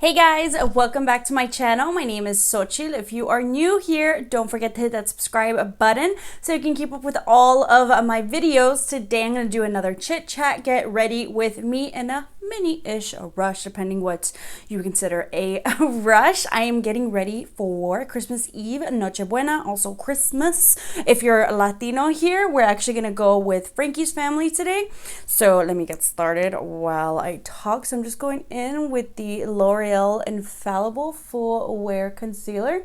Hey guys, welcome back to my channel. My name is Xochitl. If you are new here, don't forget to hit that subscribe button so you can keep up with all of my videos. Today I'm going to do another chit chat. Get ready with me in a mini-ish rush, depending what you consider a rush. I am getting ready for Christmas Eve, Noche Buena, also Christmas. If you're Latino here, we're actually going to go with Frankie's family today. So let me get started while I talk. So I'm just going in with the L'Oreal Infallible Full Wear Concealer.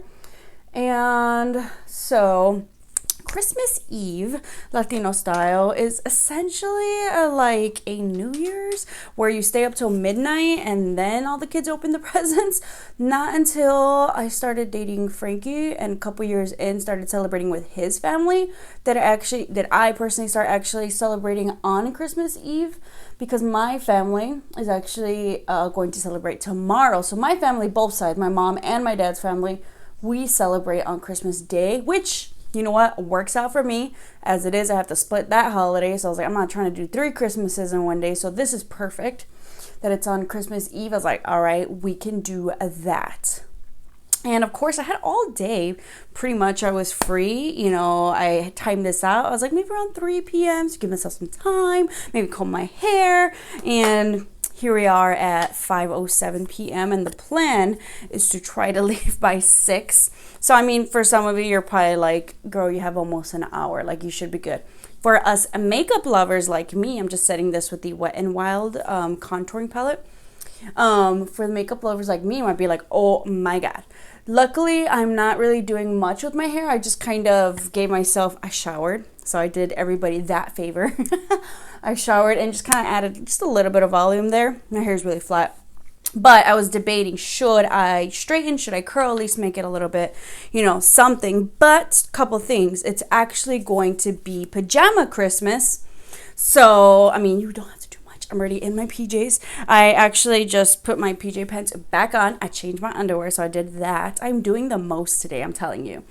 And so Christmas Eve, Latino style, is essentially like a New Year's where you stay up till midnight and then all the kids open the presents. Not until I started dating Frankie and a couple years in started celebrating with his family that I personally start actually celebrating on Christmas Eve, because my family is actually going to celebrate tomorrow. So my family, both sides, my mom and my dad's family, we celebrate on Christmas Day, which, you know what, works out for me. As it is, I have to split that holiday. So I was like, I'm not trying to do 3 Christmases in one day. So this is perfect that it's on Christmas Eve. I was like, all right, we can do that. And of course, I had all day. Pretty much I was free. You know, I timed this out. I was like, maybe around 3 p.m. So give myself some time, maybe comb my hair. And here we are at 5:07 p.m. and the plan is to try to leave by 6. So I mean, for some of you, you're probably like, girl, you have almost an hour, like you should be good. For us makeup lovers like me, I'm just setting this with the Wet n Wild contouring palette. For the makeup lovers like me, you might be like, oh my god. Luckily, I'm not really doing much with my hair. I just kind of gave myself, I showered, so I did everybody that favor. I showered and just kind of added just a little bit of volume there. My hair is really flat. But I was debating, should I straighten, should I curl, at least make it a little bit, you know, something. But couple things, it's actually going to be pajama Christmas. So, I mean, you don't have to do much. I'm already in my PJs. I actually just put my PJ pants back on. I changed my underwear, so I did that. I'm doing the most today, I'm telling you.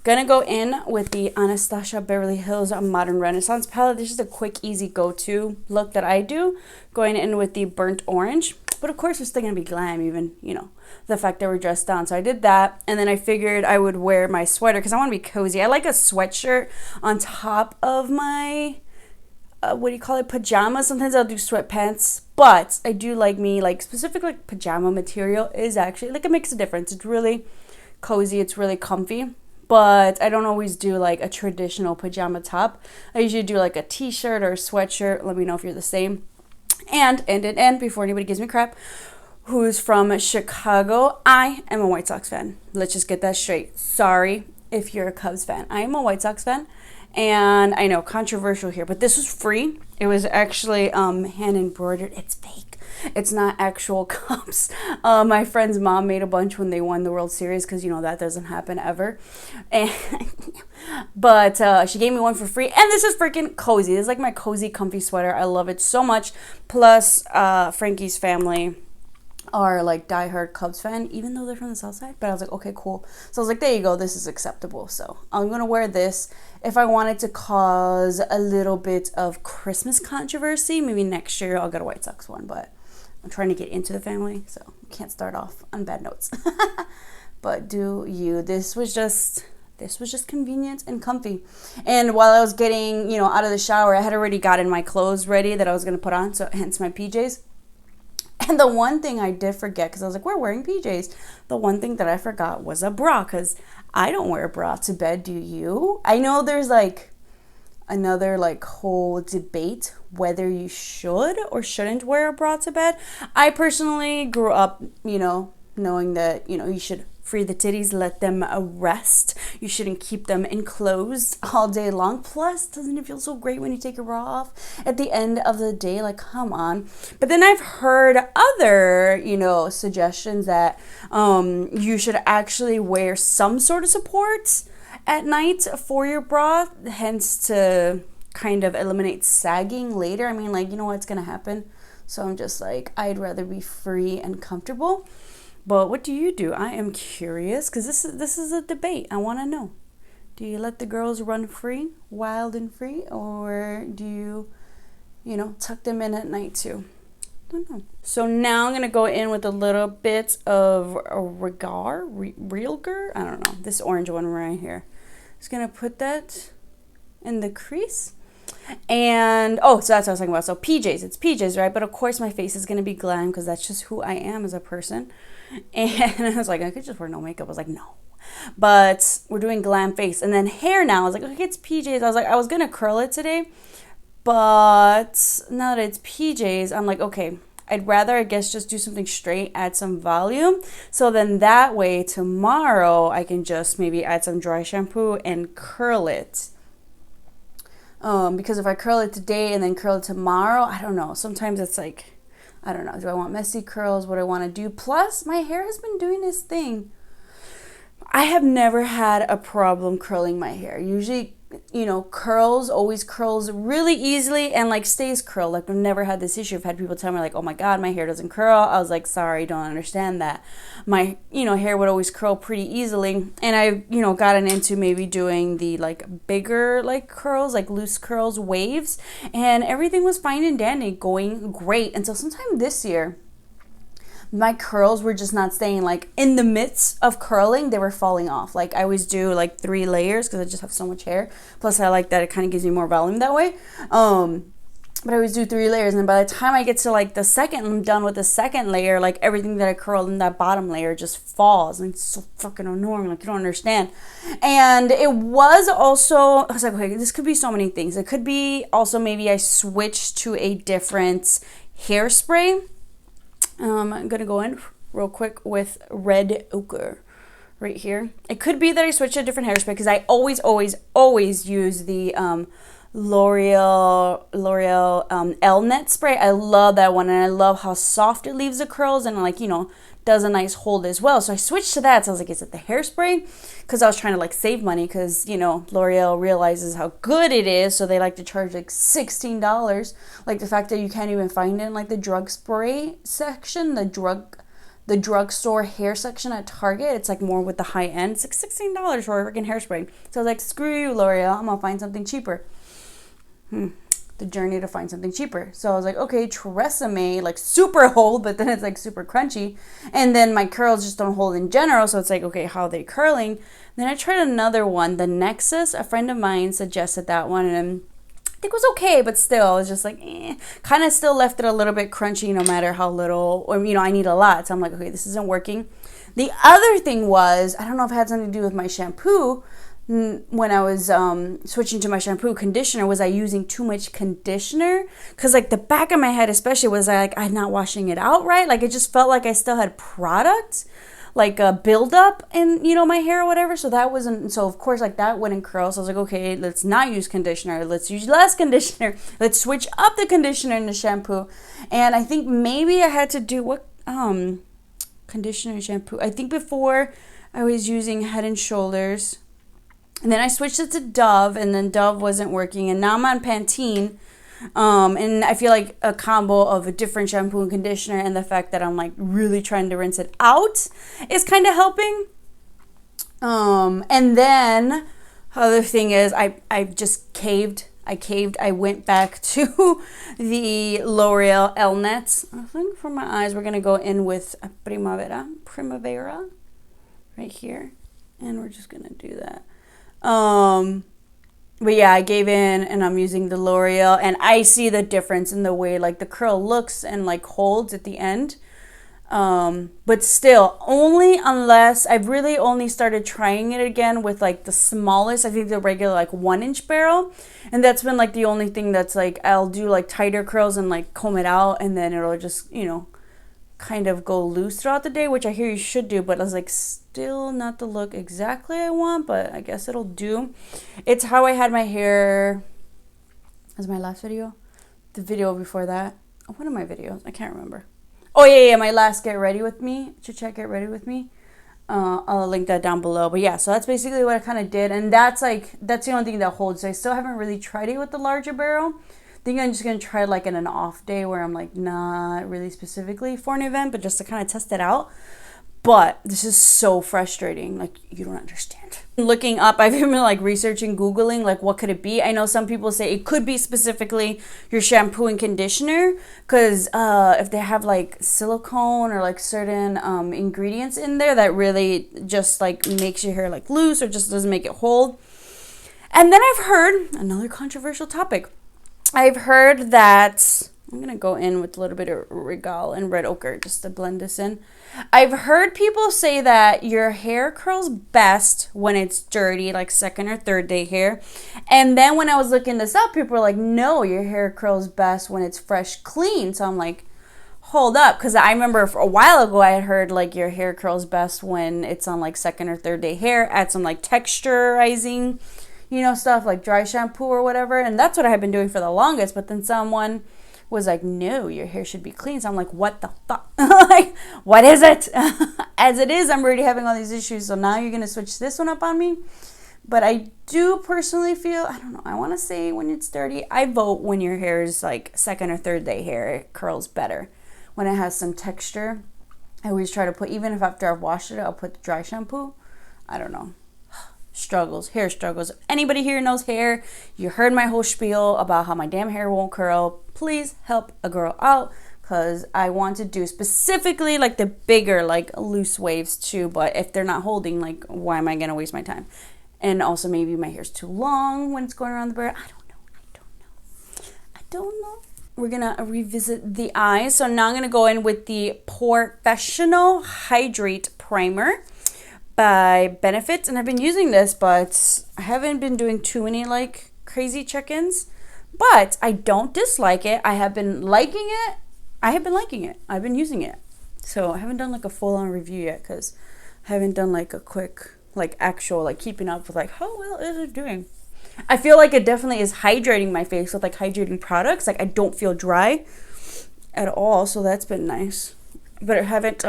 Gonna go in with the Anastasia Beverly Hills Modern Renaissance palette. This is a quick, easy go-to look that I do. Going in with the burnt orange. But of course, we're still gonna be glam, even, you know, the fact that we're dressed down. So I did that, and then I figured I would wear my sweater because I want to be cozy. I like a sweatshirt on top of my what do you call it, pajamas. Sometimes I'll do sweatpants, but I do like specific like pajama material is actually like, it makes a difference. It's really cozy, it's really comfy. But I don't always do like a traditional pajama top. I usually do like a t-shirt or a sweatshirt. Let me know if you're the same. And before anybody gives me crap, who's from Chicago, I am a White Sox fan. Let's just get that straight. Sorry if you're a Cubs fan. I am a White Sox fan. And I know, controversial here, but this was free. It was actually hand embroidered. It's fake. It's not actual cups. My friend's mom made a bunch when they won the World Series, because, you know, that doesn't happen ever. And but she gave me one for free. And this is freaking cozy. This is like my cozy, comfy sweater. I love it so much. Plus, Frankie's family are like diehard Cubs fan, even though they're from the South Side. But I was like, okay, cool. So I was like, there you go, this is acceptable. So I'm gonna wear this. If I wanted to cause a little bit of Christmas controversy, maybe next year I'll get a White Sox one. But I'm trying to get into the family, so can't start off on bad notes. But do you? This was just convenient and comfy. And while I was getting, you know, out of the shower, I had already gotten my clothes ready that I was gonna put on. So hence my PJs. And the one thing I did forget, because I was like, we're wearing PJs. The one thing that I forgot was a bra, because I don't wear a bra to bed. Do you? I know there's like another like whole debate whether you should or shouldn't wear a bra to bed. I personally grew up, you know, knowing that, you know, you should free the titties, let them rest. You shouldn't keep them enclosed all day long. Plus, doesn't it feel so great when you take your bra off at the end of the day? Like, come on. But then I've heard other, you know, suggestions that you should actually wear some sort of support at night for your bra, hence to kind of eliminate sagging later. I mean, like, you know what's gonna happen? So I'm just like, I'd rather be free and comfortable. But what do you do? I am curious, because this is a debate. I want to know. Do you let the girls run free, wild and free, or do you, you know, tuck them in at night too? don't know. So now I'm going to go in with a little bit of a Realgar. I don't know. This orange one right here. Just going to put that in the crease. And, oh, so that's what I was talking about. So PJs. It's PJs, right? But of course my face is going to be glam because that's just who I am as a person. And I was like, I could just wear no makeup. I was like, no. But we're doing glam face. And then hair now. I was like, okay, it's PJs. I was like, I was going to curl it today. But now that it's PJs, I'm like, okay, I'd rather, I guess, just do something straight, add some volume. So then that way tomorrow I can just maybe add some dry shampoo and curl it. Because if I curl it today and then curl it tomorrow, I don't know. Sometimes it's like, I don't know. Do I want messy curls? What do I want to do? Plus, my hair has been doing this thing. I have never had a problem curling my hair. Usually, you know, always curls really easily and like stays curled. Like I've never had this issue. I've had people tell me like, oh my God, my hair doesn't curl. I was like, sorry, don't understand that. My, you know, hair would always curl pretty easily. And I've, you know, gotten into maybe doing the like bigger like curls, like loose curls, waves. And everything was fine and dandy, going great. Until sometime this year, my curls were just not staying. Like in the midst of curling, they were falling off. Like I always do like 3 layers because I just have so much hair. Plus I like that it kind of gives me more volume that way. But I always do 3 layers, and by the time I get to like the second, I'm done with the second layer, like everything that I curled in that bottom layer just falls, and it's so fucking annoying. Like you don't understand. And it was also, I was like, okay, this could be so many things. It could be also maybe I switched to a different hairspray. I'm gonna go in real quick with red ochre right here. It could be that I switched to a different hairspray because I always use the L'Oreal L-Net spray. I love that one, and I love how soft it leaves the curls and like, you know, does a nice hold as well. So I switched to that. So I was like, is it the hairspray? Because I was trying to like save money because, you know, L'Oreal realizes how good it is. So they like to charge like $16. Like the fact that you can't even find it in like the drug spray section, the drugstore hair section at Target. It's like more with the high end. It's like $16 for a freaking hairspray. So I was like, screw you, L'Oreal. I'm going to find something cheaper. The journey to find something cheaper. So I was like, okay, Tresemme, like super hold, but then it's like super crunchy. And then my curls just don't hold in general. So it's like, okay, how are they curling? Then I tried another one, the Nexus. A friend of mine suggested that one, and I think it was okay, but still, I was just like, kind of still left it a little bit crunchy no matter how little, or, you know, I need a lot. So I'm like, okay, this isn't working. The other thing was, I don't know if it had something to do with my shampoo. When I was switching to my shampoo conditioner, was I using too much conditioner? Because like the back of my head especially was like I'm not washing it out right. Like it just felt like I still had product, like a buildup in, you know, my hair or whatever. So that wasn't, so of course like that wouldn't curl. So I was like, okay, let's not use conditioner. Let's use less conditioner. Let's switch up the conditioner and the shampoo. And I think maybe I had to do what conditioner and shampoo. I think before I was using Head and Shoulders. And then I switched it to Dove, and then Dove wasn't working. And now I'm on Pantene. And I feel like a combo of a different shampoo and conditioner and the fact that I'm like really trying to rinse it out is kind of helping. And then other thing is I just caved. I went back to the L'Oreal L-Nets. I think for my eyes, we're going to go in with a Primavera right here. And we're just going to do that. But yeah, I gave in and I'm using the L'Oreal, and I see the difference in the way like the curl looks and like holds at the end. But still, only unless I've really only started trying it again with like the smallest, I think the regular like 1-inch barrel. And that's been like the only thing that's like, I'll do like tighter curls and like comb it out, and then it'll just, you know, kind of go loose throughout the day, which I hear you should do, but I was like, still not the look exactly I want, but I guess it'll do. It's how I had my hair. Was my last video? The video before that? Oh, one of my videos. I can't remember. Oh, yeah, my last Get Ready With Me. Chit Chat Get Ready With Me. I'll link that down below. But yeah, so that's basically what I kind of did. And that's the only thing that holds. So I still haven't really tried it with the larger barrel. I think I'm just going to try like in an off day where I'm like not really specifically for an event, but just to kind of test it out. But this is so frustrating. Like, you don't understand. Looking up, I've even been like researching, Googling, like what could it be? I know some people say it could be specifically your shampoo and conditioner, because if they have like silicone or like certain ingredients in there that really just like makes your hair like loose or just doesn't make it hold. And then I've heard another controversial topic. I've heard that, I'm going to go in with a little bit of Regal and red ochre just to blend this in. I've heard people say that your hair curls best when it's dirty, like second or third day hair. And then when I was looking this up, people were like, no, your hair curls best when it's fresh, clean. So I'm like, hold up. Because I remember for a while ago, I had heard like your hair curls best when it's on like second or third day hair. Add some like texturizing, you know, stuff like dry shampoo or whatever. And that's what I had been doing for the longest. But then someone was like, no, your hair should be clean. So I'm like, what the fuck? Like, what is it? As it is, I'm already having all these issues. So now you're going to switch this one up on me? But I do personally feel, I don't know, I want to say when it's dirty, I vote when your hair is like second or third day hair, it curls better. When it has some texture, I always try to put, even if after I've washed it, I'll put the dry shampoo. I don't know. Struggles, hair struggles. If anybody here knows hair, you heard my whole spiel about how my damn hair won't curl. Please help a girl out, because I want to do specifically like the bigger, like loose waves too. But if they're not holding, like, why am I going to waste my time? And also maybe my hair's too long when it's going around the bird. I don't know. We're going to revisit the eyes. So now I'm going to go in with the Professional Hydrate Primer by Benefit. And I've been using this, but I haven't been doing too many like crazy check-ins. But I don't dislike it. I have been liking it. I've been using it. So I haven't done like a full-on review yet, because I haven't done like a quick, like actual, like keeping up with like how well is it doing. I feel like it definitely is hydrating my face with like hydrating products. Like I don't feel dry at all. So that's been nice. But I haven't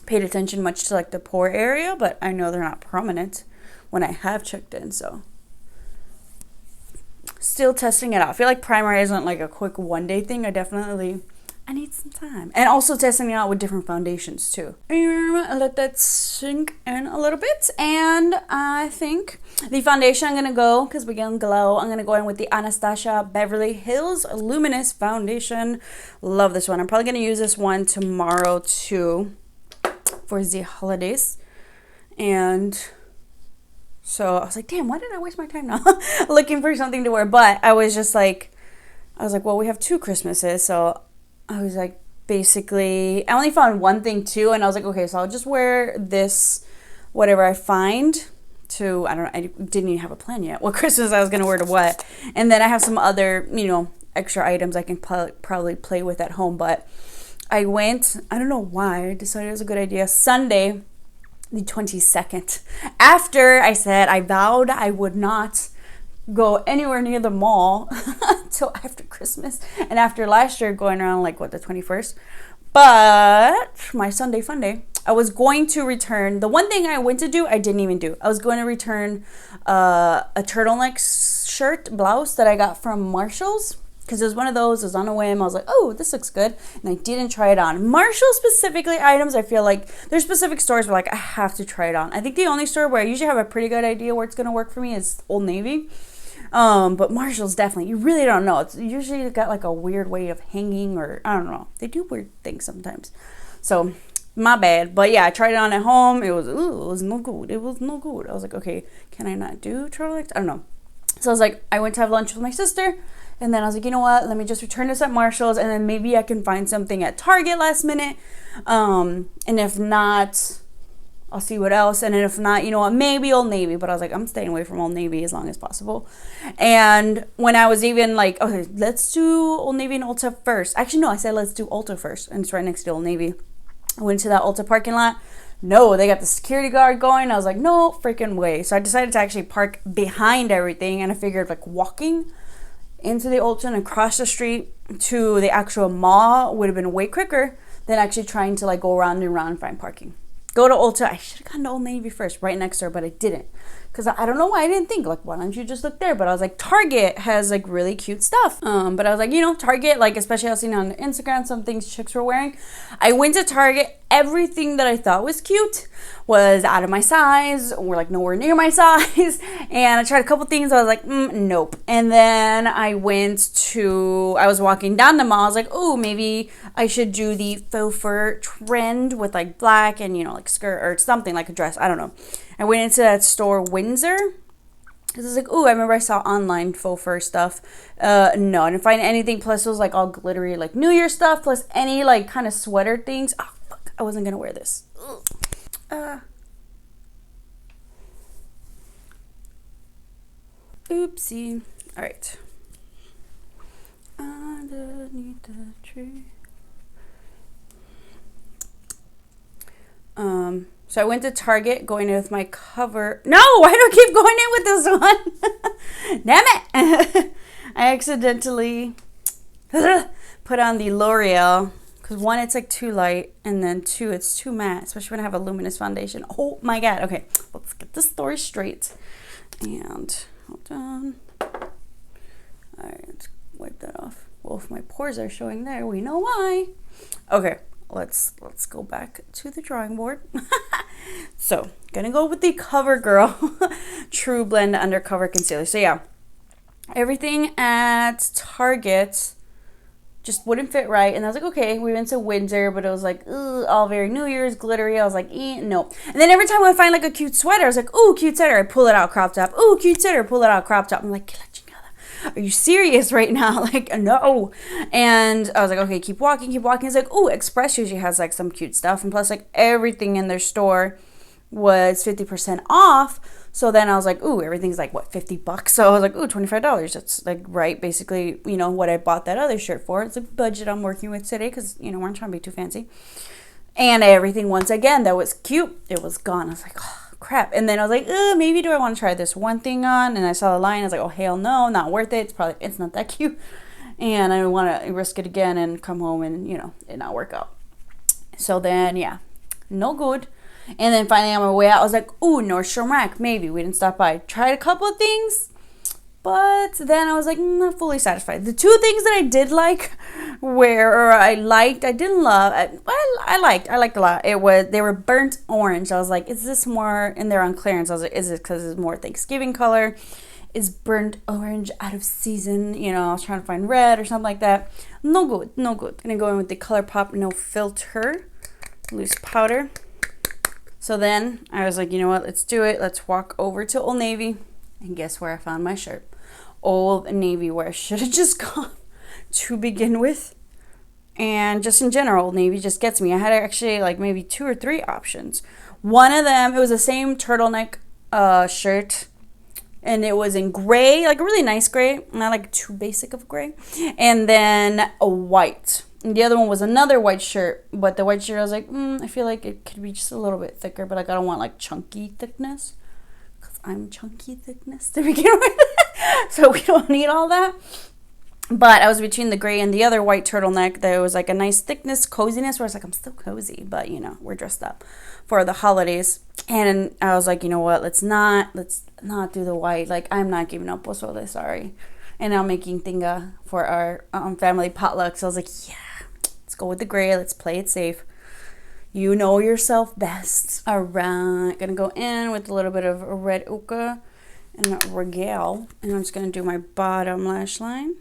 paid attention much to like the pore area, but I know they're not prominent when I have checked in. So still testing it out. I feel like primer isn't like a quick one-day thing. I need some time. And also testing it out with different foundations too. And let that sink in a little bit. And I think the foundation I'm going to go, because we're going to glow, I'm going to go in with the Anastasia Beverly Hills Luminous Foundation. Love this one. I'm probably going to use this one tomorrow too for the holidays. And so I was like, damn, why did I waste my time now looking for something to wear? But I was like, well, we have 2 Christmases. So I was like, basically, I only found one thing too. And I was like, okay, so I'll just wear this, whatever I find to, I don't know, I didn't even have a plan yet what Christmas I was going to wear to what. And then I have some other, you know, extra items I can probably play with at home. But I went, I don't know why, I decided it was a good idea, Sunday, the 22nd. After I said, I vowed I would not go anywhere near the mall until after Christmas. And after last year going around like, what, the 21st? But my Sunday fun day, I was going to return. The one thing I went to do, I didn't even do. I was going to return a turtleneck shirt, blouse that I got from Marshall's. Because it was one of those, it was on a whim. I was like, oh, this looks good. And I didn't try it on. Marshall specifically items, I feel like there's specific stores where like I have to try it on. I think the only store where I usually have a pretty good idea where it's going to work for me is Old Navy. But Marshall's definitely, you really don't know. It's usually got like a weird way of hanging, or I don't know. They do weird things sometimes. So my bad. But yeah, I tried it on at home. It was no good. It was no good. I was like, okay, can I not do turtlenecks? I don't know. So I was like, I went to have lunch with my sister. And then I was like, you know what? Let me just return this at Marshall's. And then maybe I can find something at Target last minute. And if not, I'll see what else. And if not, you know what? Maybe Old Navy. But I was like, I'm staying away from Old Navy as long as possible. And when I was even like, okay, let's do Old Navy and Ulta first. Actually, no, I said let's do Ulta first. And it's right next to Old Navy. I went to that Ulta parking lot. No, they got the security guard going. I was like, no freaking way. So I decided to actually park behind everything. And I figured like walking into the Ulta and across the street to the actual mall would have been way quicker than actually trying to like go around and around and find parking. Go to Ulta. I should have gone to Old Navy first, right next door, but I didn't. Because I don't know why I didn't think, like, why don't you just look there? But I was like, Target has like really cute stuff. But I was like, you know, Target, like, especially I was seeing on Instagram, some things chicks were wearing. I went to Target everything that I thought was cute was out of my size or like nowhere near my size. And I tried a couple things. I was like, nope. And then I was walking down the mall. I was like, oh, maybe I should do the faux fur trend with like black and, you know, like skirt or something like a dress. I don't know. I went into that store, Windsor. Because I was like, oh, I remember I saw online faux fur stuff. No, I didn't find anything. Plus, it was like all glittery, like New Year stuff. Plus, any like kind of sweater things. Oh, fuck. I wasn't going to wear this. Oopsie. All right. Underneath the tree. So I went to Target going in with my cover. No, why do I keep going in with this one? Damn it. I accidentally put on the L'Oreal because one, it's like too light, and then two, it's too matte, especially when I have a luminous foundation. Oh my God. Okay, let's get this story straight. And hold on. All right, let's wipe that off. Well, if my pores are showing there, we know why. Okay. Let's go back to the drawing board. So, gonna go with the CoverGirl True Blend Undercover Concealer. So yeah, everything at Target just wouldn't fit right. And I was like, okay, we went to Windsor, but it was like, all very New Year's, glittery. I was like, no. And then every time I would find like a cute sweater, I was like, ooh, cute sweater. I pull it out, crop top. Ooh, cute sweater, pull it out, crop top. I'm like, are you serious right now? Like, no. And I was like, okay, keep walking. It's like, oh, Express usually has like some cute stuff. And plus, like, everything in their store was 50% off. So then I was like, ooh, everything's like, what, $50? So I was like, ooh, $25. That's like, right, basically, you know, what I bought that other shirt for. It's a budget I'm working with today because, you know, we're not trying to be too fancy. And everything, once again, that was cute, it was gone. I was like, oh, crap. And then I was like, maybe do I want to try this one thing on? And I saw the line. I was like, oh, hell no, not worth it. It's not that cute. And I don't want to risk it again and come home and, you know, it not work out. So then, yeah, no good. And then finally on my way out, I was like, ooh, Nordstrom Rack, maybe. We didn't stop by. Tried a couple of things, but then I was like, not fully satisfied. The two things that I did like I didn't love, I liked a lot. They were burnt orange. I was like, is this more, and they're on clearance. I was like, is it because it's more Thanksgiving color? Is burnt orange out of season? You know, I was trying to find red or something like that. No good. Gonna go in with the ColourPop No Filter loose powder. So then I was like, you know what, let's do it. Let's walk over to Old Navy. And guess where I found my shirt? Old Navy, where I should have just gone to begin with. And just in general, Old Navy just gets me. I had actually like maybe 2 or 3 options. One of them, it was the same turtleneck shirt. And it was in gray, like a really nice gray. Not like too basic of gray. And then a white. And the other one was another white shirt, but the white shirt, I was like, I feel like it could be just a little bit thicker, but like I don't want like chunky thickness, because I'm chunky thickness to begin with, so we don't need all that. But I was between the gray and the other white turtleneck. There was like a nice thickness, coziness, where I was like, I'm still cozy, but you know, we're dressed up for the holidays. And I was like, you know what, let's not do the white. Like, I'm not giving up pozole, sorry. And I'm making tinga for our family potluck. So I was like, yeah, let's go with the gray. Let's play it safe. You know yourself best. All right. Gonna go in with a little bit of red ochre and regale. And I'm just gonna do my bottom lash line.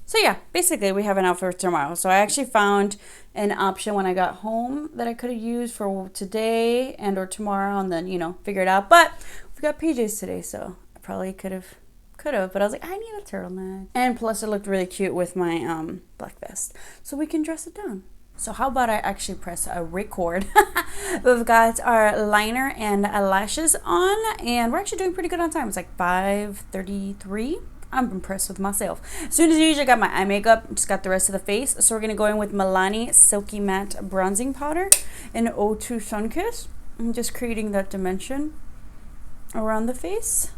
So yeah, basically we have an outfit for tomorrow. So I actually found an option when I got home that I could have used for today and or tomorrow, and then, you know, figure it out. But we got PJs today, so I probably could have, but I was like, I need a turtleneck. And plus it looked really cute with my black vest. So we can dress it down. So how about I actually press a record? We've got our liner and lashes on, and we're actually doing pretty good on time. It's like 5:33. I'm impressed with myself. As soon as usually I got my eye makeup, just got the rest of the face. So we're going to go in with Milani Silky Matte Bronzing Powder and O2 Sunkiss. I'm just creating that dimension around the face.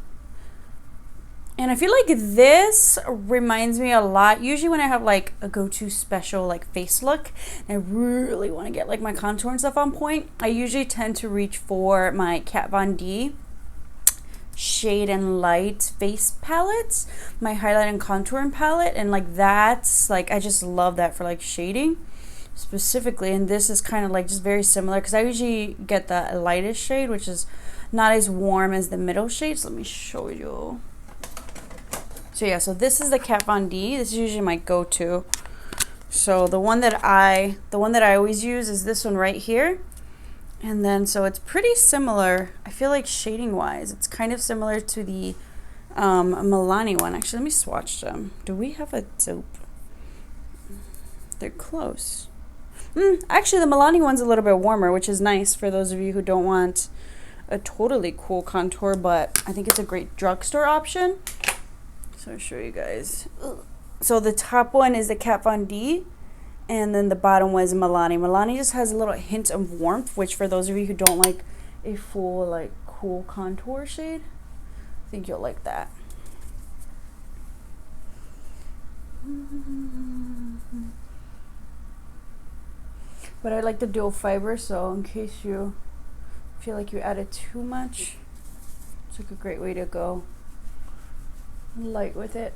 And I feel like this reminds me a lot. Usually when I have like a go-to special like face look, and I really want to get like my contour and stuff on point, I usually tend to reach for my Kat Von D Shade and Light face palettes, my highlight and contouring palette, and like that's like, I just love that for like shading specifically. And this is kind of like just very similar because I usually get the lightest shade, which is not as warm as the middle shades. Let me show you. So yeah, so this is the Kat Von D. This is usually my go-to. So the one that I always use is this one right here. And then, so it's pretty similar. I feel like shading wise, it's kind of similar to the Milani one. Actually, let me swatch them. Do we have a dupe? They're close. Actually, the Milani one's a little bit warmer, which is nice for those of you who don't want a totally cool contour, but I think it's a great drugstore option. So I'll show you guys. So the top one is the Kat Von D, and then the bottom one is Milani. Milani just has a little hint of warmth, which for those of you who don't like a full like cool contour shade, I think you'll like that. But I like the dual fiber, so in case you feel like you added too much, it's like a great way to go light with it.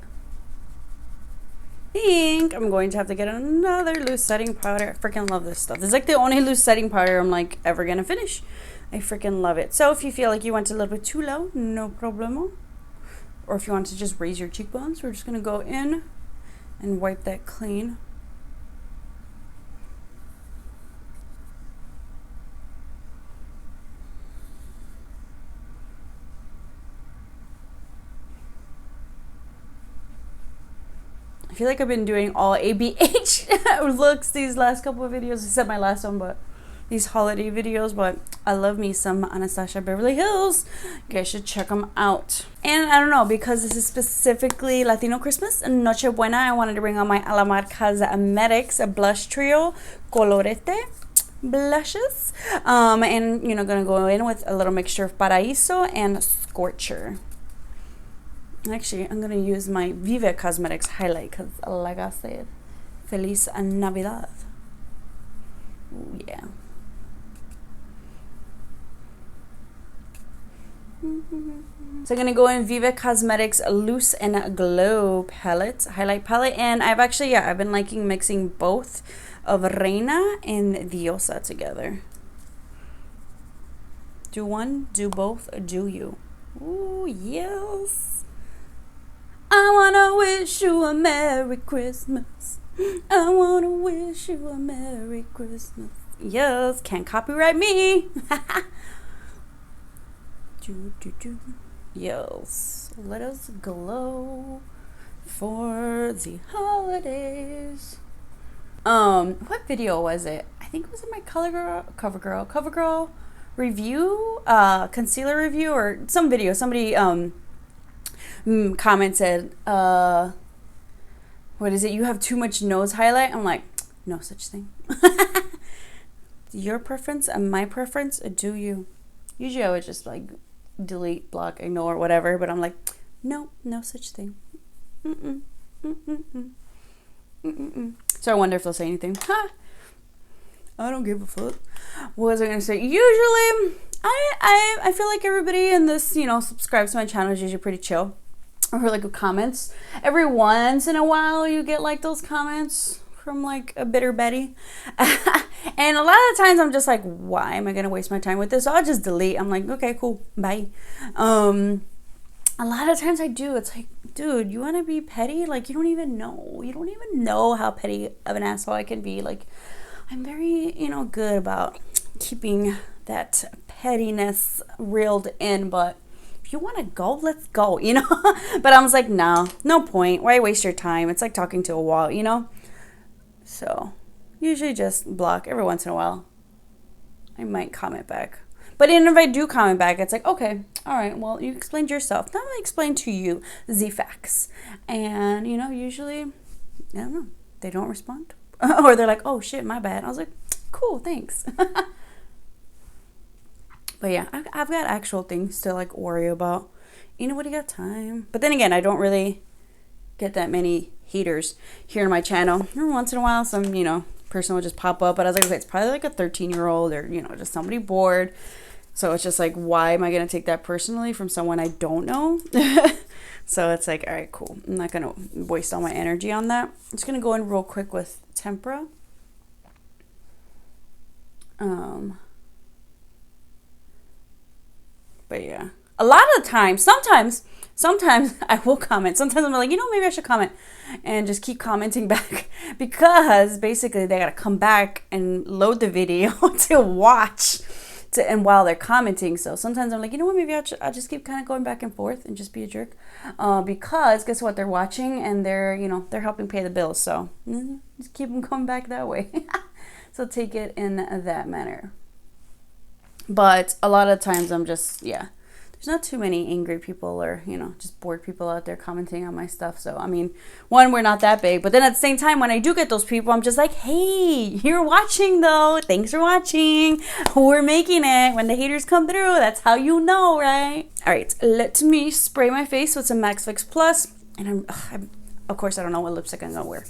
I think I'm going to have to get another loose setting powder. I freaking love this stuff. This is like the only loose setting powder I'm like ever gonna finish. I freaking love it. So if you feel like you went a little bit too low, no problemo. Or if you want to just raise your cheekbones, we're just gonna go in and wipe that clean. I feel like I've been doing all ABH looks these last couple of videos, except my last one, but these holiday videos. But I love me some Anastasia Beverly Hills. You guys should check them out. And I don't know, because this is specifically Latino Christmas and Noche Buena, I wanted to bring on my Alamar Cosmetics, a blush trio, Colorete blushes. And, you know, gonna go in with a little mixture of Paraíso and Scorcher. Actually, I'm going to use my Vive Cosmetics highlight because, like I said, Feliz Navidad. Ooh, yeah. So I'm going to go in Vive Cosmetics Loose and Glow palette, highlight palette. And I've actually, yeah, I've been liking mixing both of Reina and Diosa together. Do one, do both, do you. Ooh, yes. I wanna wish you a Merry Christmas. I wanna wish you a Merry Christmas. Yes, can't copyright me. Yes, let us glow for the holidays. What video was it? I think it was in my CoverGirl review, concealer review, or some video. Somebody commented, what is it? You have too much nose highlight. I'm like, no such thing. Your preference and my preference, do you? Usually I would just like delete, block, ignore, whatever, but I'm like, no such thing. So I wonder if they'll say anything. I don't give a fuck. What was I gonna say? Usually I feel like everybody in this, you know, subscribes to my channel is usually pretty chill. Or like comments. Every once in a while you get like those comments from like a bitter Betty. And a lot of times I'm just like, why am I gonna waste my time with this? So I'll just delete. I'm like, okay, cool, bye. A lot of times I do. It's like, dude, you want to be petty? Like, you don't even know how petty of an asshole I can be. Like, I'm very, you know, good about keeping that pettiness reeled in, but if you want to go, let's go, you know. But I was like, no point. Why waste your time? It's like talking to a wall, you know. So usually just block. Every once in a while I might comment back, but even if I do comment back, it's like, okay, all right, well, you explained yourself, now I explain to you the facts. And you know, usually, I don't know, they don't respond. Or they're like, oh shit, my bad. I was like, cool, thanks. But yeah, I've got actual things to like worry about. You know, what do you got time? But then again, I don't really get that many haters here on my channel. Every once in a while, some, you know, person will just pop up. But I was like, okay, it's probably like a 13-year-old or, you know, just somebody bored. So it's just like, why am I going to take that personally from someone I don't know? So it's like, all right, cool. I'm not going to waste all my energy on that. I'm just going to go in real quick with tempera. But yeah, a lot of the time, sometimes I will comment. Sometimes I'm like, maybe I should comment and just keep commenting back, because basically they got to come back and load the video to watch and while they're commenting. So sometimes I'm like, what, maybe I'll just keep kind of going back and forth and just be a jerk, because guess what, they're watching and they're they're helping pay the bills. So just keep them coming back that way. So take it in that manner. But a lot of times I'm just, there's not too many angry people or, just bored people out there commenting on my stuff. So, I mean, one, we're not that big. But then at the same time, when I do get those people, I'm just like, hey, you're watching though. Thanks for watching. We're making it. When the haters come through, that's how you know, right? All right, let me spray my face with some Max Fix Plus. And I'm of course, I don't know what lipstick I'm going to wear.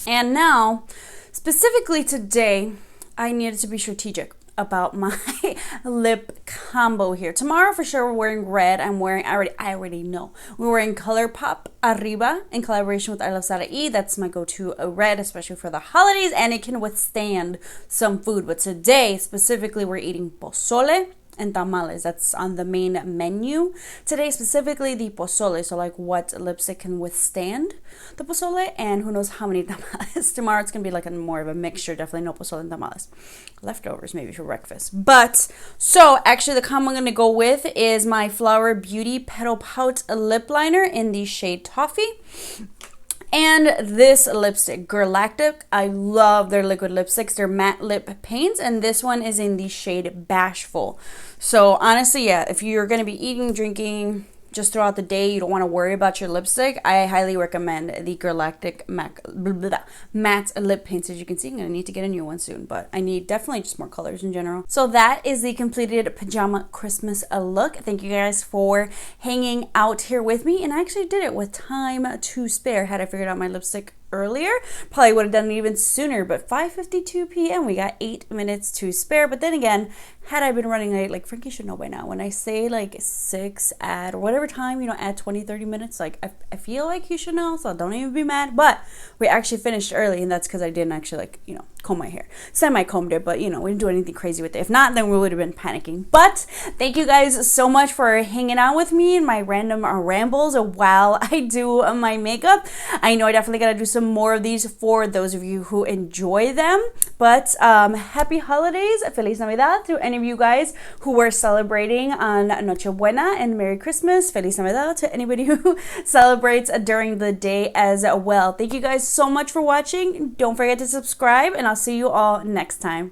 And now, specifically today, I needed to be strategic about my lip combo here. Tomorrow for sure we're wearing red. I already know. We're wearing ColourPop Arriba in collaboration with I Love Sara E. That's my go-to red, especially for the holidays, and it can withstand some food. But today, specifically, we're eating pozole and tamales. That's on the main menu today, specifically the pozole. So like what lipstick can withstand the pozole, and who knows how many tamales. Tomorrow it's gonna be like more of a mixture. Definitely no pozole and tamales. Leftovers maybe for breakfast. But so actually the combo I'm gonna go with is my Flower Beauty Petal Pout lip liner in the shade Toffee. And this lipstick, Grwm. I love their liquid lipsticks. They're matte lip paints, and this one is in the shade Bashful. So honestly, yeah, if you're going to be eating, drinking just throughout the day, you don't want to worry about your lipstick, I highly recommend the Grwm matte lip paints. As you can see, I'm going to need to get a new one soon, but I need definitely just more colors in general. So that is the completed pajama Christmas look. Thank you guys for hanging out here with me, and I actually did it with time to spare. Had I figured out my lipstick earlier, probably would have done it even sooner, but 5:52 p.m. we got 8 minutes to spare. But then again, had I been running late, like Frankie should know by now, when I say like 6 add or whatever time, add 20-30 minutes, like I feel like you should know, so don't even be mad. But we actually finished early, and that's because I didn't actually comb my hair. Semi-combed it, but we didn't do anything crazy with it. If not, then we would have been panicking. But thank you guys so much for hanging out with me in my random rambles while I do my makeup. I know I definitely gotta do some more of these for those of you who enjoy them. But happy holidays, Feliz Navidad to any of you guys who were celebrating on Nochebuena, and Merry Christmas, Feliz Navidad to anybody who celebrates during the day as well. Thank you guys so much for watching. Don't forget to subscribe, and I'll see you all next time.